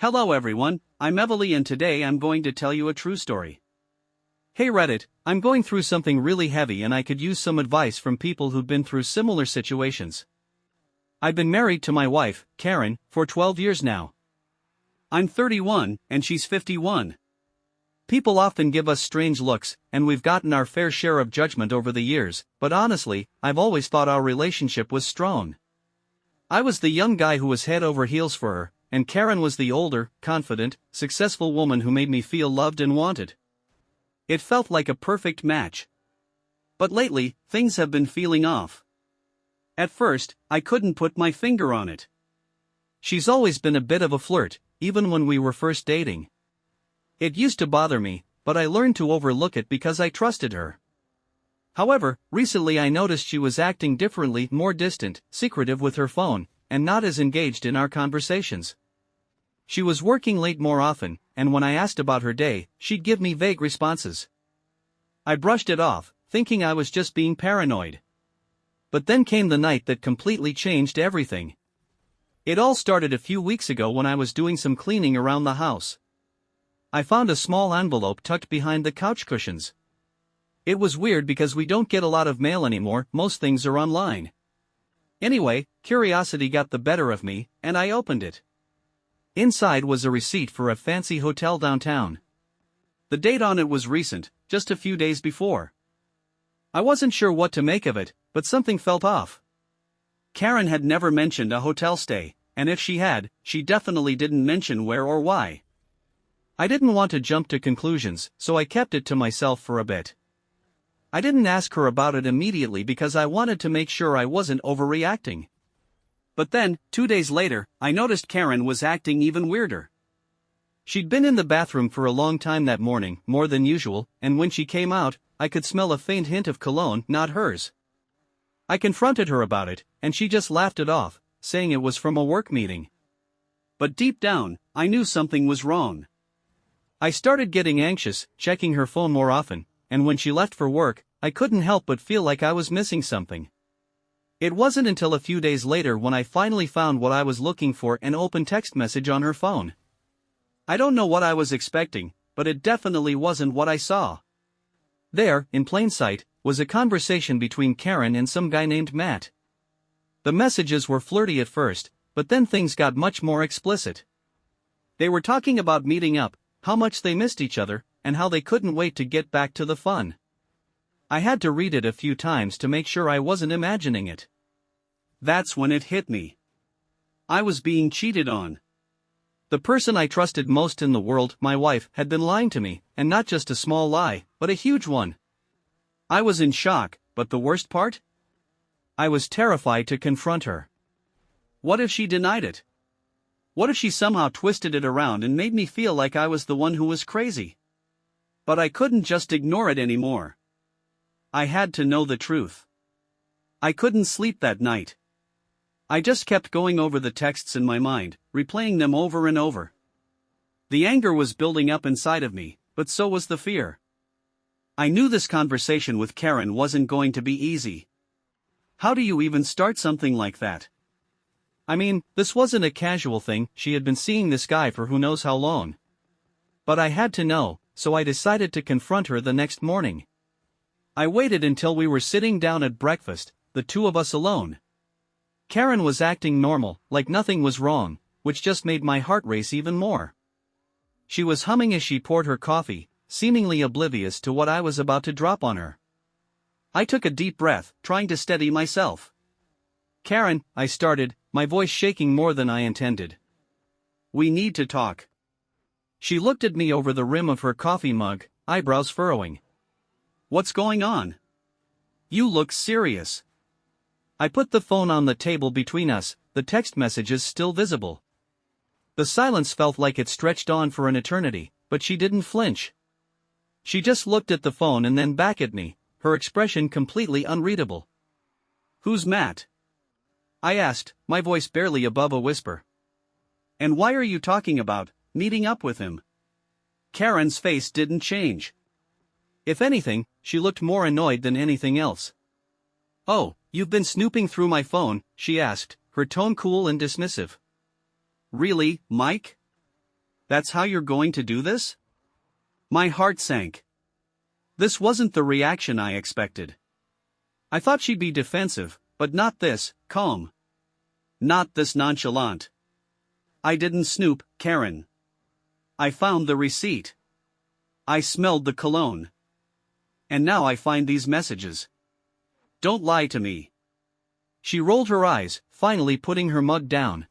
Hello everyone, I'm Emily and today I'm going to tell you a true story. Hey Reddit, I'm going through something really heavy and I could use some advice from people who've been through similar situations. I've been married to my wife, Karen, for 12 years now. I'm 31, and she's 51. People often give us strange looks, and we've gotten our fair share of judgment over the years, but honestly, I've always thought our relationship was strong. I was the young guy who was head over heels for her, and Karen was the older, confident, successful woman who made me feel loved and wanted. It felt like a perfect match. But lately, things have been feeling off. At first, I couldn't put my finger on it. She's always been a bit of a flirt, even when we were first dating. It used to bother me, but I learned to overlook it because I trusted her. However, recently I noticed she was acting differently, more distant, secretive with her phone, and not as engaged in our conversations. She was working late more often, and when I asked about her day, she'd give me vague responses. I brushed it off, thinking I was just being paranoid. But then came the night that completely changed everything. It all started a few weeks ago when I was doing some cleaning around the house. I found a small envelope tucked behind the couch cushions. It was weird because we don't get a lot of mail anymore, most things are online. Anyway, curiosity got the better of me, and I opened it. Inside was a receipt for a fancy hotel downtown. The date on it was recent, just a few days before. I wasn't sure what to make of it, but something felt off. Karen had never mentioned a hotel stay, and if she had, she definitely didn't mention where or why. I didn't want to jump to conclusions, so I kept it to myself for a bit. I didn't ask her about it immediately because I wanted to make sure I wasn't overreacting. But then, 2 days later, I noticed Karen was acting even weirder. She'd been in the bathroom for a long time that morning, more than usual, and when she came out, I could smell a faint hint of cologne, not hers. I confronted her about it, and she just laughed it off, saying it was from a work meeting. But deep down, I knew something was wrong. I started getting anxious, checking her phone more often, and when she left for work, I couldn't help but feel like I was missing something. It wasn't until a few days later when I finally found what I was looking for, an open text message on her phone. I don't know what I was expecting, but it definitely wasn't what I saw. There, in plain sight, was a conversation between Karen and some guy named Matt. The messages were flirty at first, but then things got much more explicit. They were talking about meeting up, how much they missed each other, and how they couldn't wait to get back to the fun. I had to read it a few times to make sure I wasn't imagining it. That's when it hit me. I was being cheated on. The person I trusted most in the world, my wife, had been lying to me, and not just a small lie, but a huge one. I was in shock, but the worst part? I was terrified to confront her. What if she denied it? What if she somehow twisted it around and made me feel like I was the one who was crazy? But I couldn't just ignore it anymore. I had to know the truth. I couldn't sleep that night. I just kept going over the texts in my mind, replaying them over and over. The anger was building up inside of me, but so was the fear. I knew this conversation with Karen wasn't going to be easy. How do you even start something like that? I mean, this wasn't a casual thing, she had been seeing this guy for who knows how long. But I had to know, so I decided to confront her the next morning. I waited until we were sitting down at breakfast, the two of us alone. Karen was acting normal, like nothing was wrong, which just made my heart race even more. She was humming as she poured her coffee, seemingly oblivious to what I was about to drop on her. I took a deep breath, trying to steady myself. Karen, I started, my voice shaking more than I intended. We need to talk. She looked at me over the rim of her coffee mug, eyebrows furrowing. What's going on? You look serious. I put the phone on the table between us, the text messages still visible. The silence felt like it stretched on for an eternity, but she didn't flinch. She just looked at the phone and then back at me, her expression completely unreadable. Who's Matt? I asked, my voice barely above a whisper. And why are you talking about meeting up with him? Karen's face didn't change. If anything, she looked more annoyed than anything else. Oh, you've been snooping through my phone, she asked, her tone cool and dismissive. Really, Mike? That's how you're going to do this? My heart sank. This wasn't the reaction I expected. I thought she'd be defensive, but not this, calm. Not this nonchalant. I didn't snoop, Karen. I found the receipt. I smelled the cologne. And now I find these messages. Don't lie to me. She rolled her eyes, finally putting her mug down.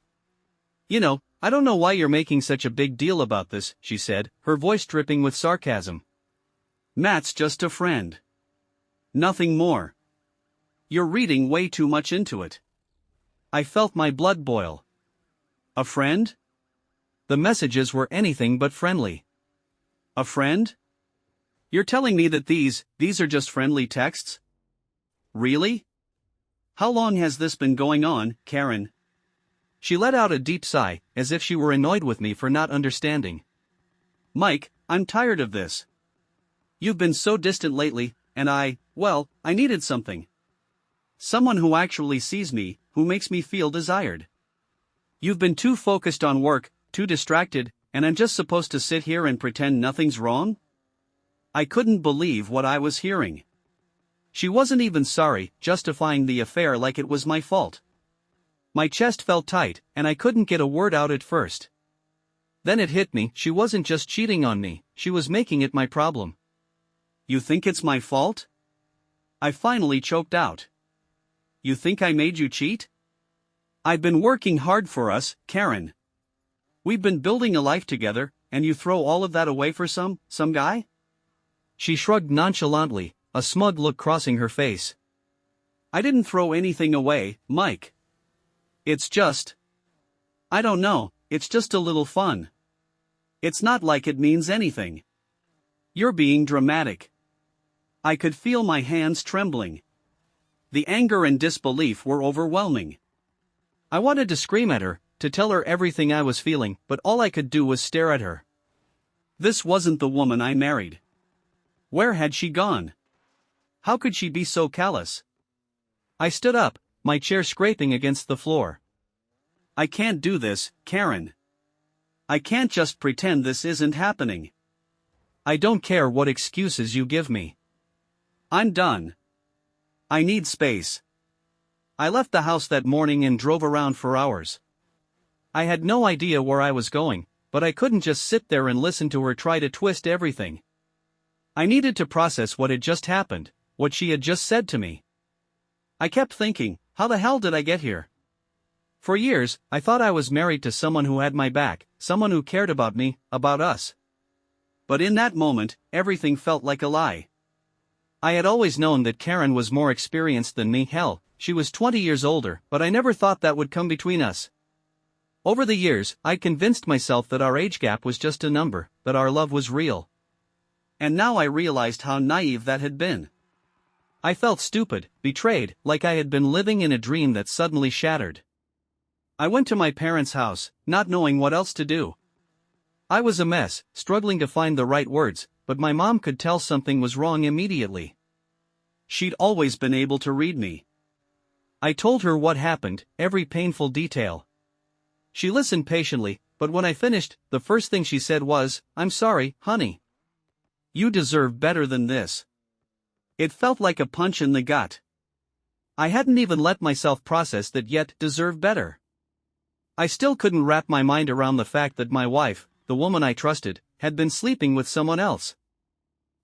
You know, I don't know why you're making such a big deal about this, she said, her voice dripping with sarcasm. Matt's just a friend. Nothing more. You're reading way too much into it. I felt my blood boil. A friend? The messages were anything but friendly. A friend? You're telling me that these are just friendly texts? Really? How long has this been going on, Karen? She let out a deep sigh, as if she were annoyed with me for not understanding. Mike, I'm tired of this. You've been so distant lately, and I needed something. Someone who actually sees me, who makes me feel desired. You've been too focused on work, too distracted, and I'm just supposed to sit here and pretend nothing's wrong? I couldn't believe what I was hearing. She wasn't even sorry, justifying the affair like it was my fault. My chest felt tight, and I couldn't get a word out at first. Then it hit me, she wasn't just cheating on me, she was making it my problem. You think it's my fault? I finally choked out. You think I made you cheat? I've been working hard for us, Karen. We've been building a life together, and you throw all of that away for some guy? She shrugged nonchalantly, a smug look crossing her face. I didn't throw anything away, Mike. It's just... I don't know, it's just a little fun. It's not like it means anything. You're being dramatic. I could feel my hands trembling. The anger and disbelief were overwhelming. I wanted to scream at her, to tell her everything I was feeling, but all I could do was stare at her. This wasn't the woman I married. Where had she gone? How could she be so callous? I stood up, my chair scraping against the floor. I can't do this, Karen. I can't just pretend this isn't happening. I don't care what excuses you give me. I'm done. I need space. I left the house that morning and drove around for hours. I had no idea where I was going, but I couldn't just sit there and listen to her try to twist everything. I needed to process what had just happened, what she had just said to me. I kept thinking, how the hell did I get here? For years, I thought I was married to someone who had my back, someone who cared about me, about us. But in that moment, everything felt like a lie. I had always known that Karen was more experienced than me, hell, she was 20 years older, but I never thought that would come between us. Over the years, I convinced myself that our age gap was just a number, that our love was real. And now I realized how naive that had been. I felt stupid, betrayed, like I had been living in a dream that suddenly shattered. I went to my parents' house, not knowing what else to do. I was a mess, struggling to find the right words, but my mom could tell something was wrong immediately. She'd always been able to read me. I told her what happened, every painful detail. She listened patiently, but when I finished, the first thing she said was, "I'm sorry, honey. You deserve better than this." It felt like a punch in the gut. I hadn't even let myself process that yet, deserve better. I still couldn't wrap my mind around the fact that my wife, the woman I trusted, had been sleeping with someone else.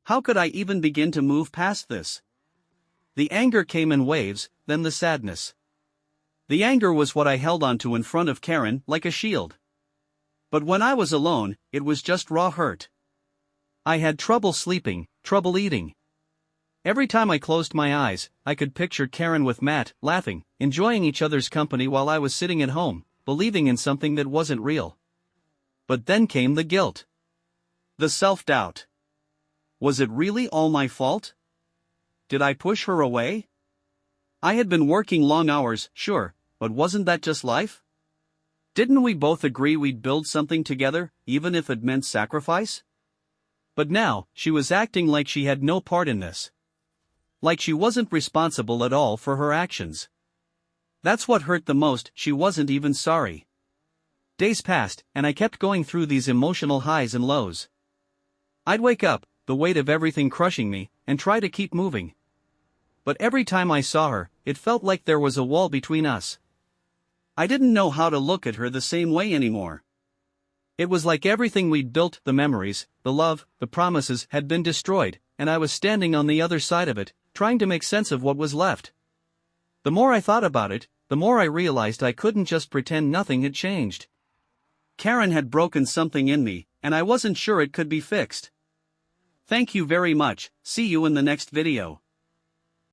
How could I even begin to move past this? The anger came in waves, then the sadness. The anger was what I held onto in front of Karen, like a shield. But when I was alone, it was just raw hurt. I had trouble sleeping, trouble eating. Every time I closed my eyes, I could picture Karen with Matt, laughing, enjoying each other's company while I was sitting at home, believing in something that wasn't real. But then came the guilt. The self-doubt. Was it really all my fault? Did I push her away? I had been working long hours, sure, but wasn't that just life? Didn't we both agree we'd build something together, even if it meant sacrifice? But now, she was acting like she had no part in this. Like she wasn't responsible at all for her actions. That's what hurt the most, she wasn't even sorry. Days passed, and I kept going through these emotional highs and lows. I'd wake up, the weight of everything crushing me, and try to keep moving. But every time I saw her, it felt like there was a wall between us. I didn't know how to look at her the same way anymore. It was like everything we'd built, the memories, the love, the promises, had been destroyed, and I was standing on the other side of it, trying to make sense of what was left. The more I thought about it, the more I realized I couldn't just pretend nothing had changed. Karen had broken something in me, and I wasn't sure it could be fixed. Thank you very much. See you in the next video.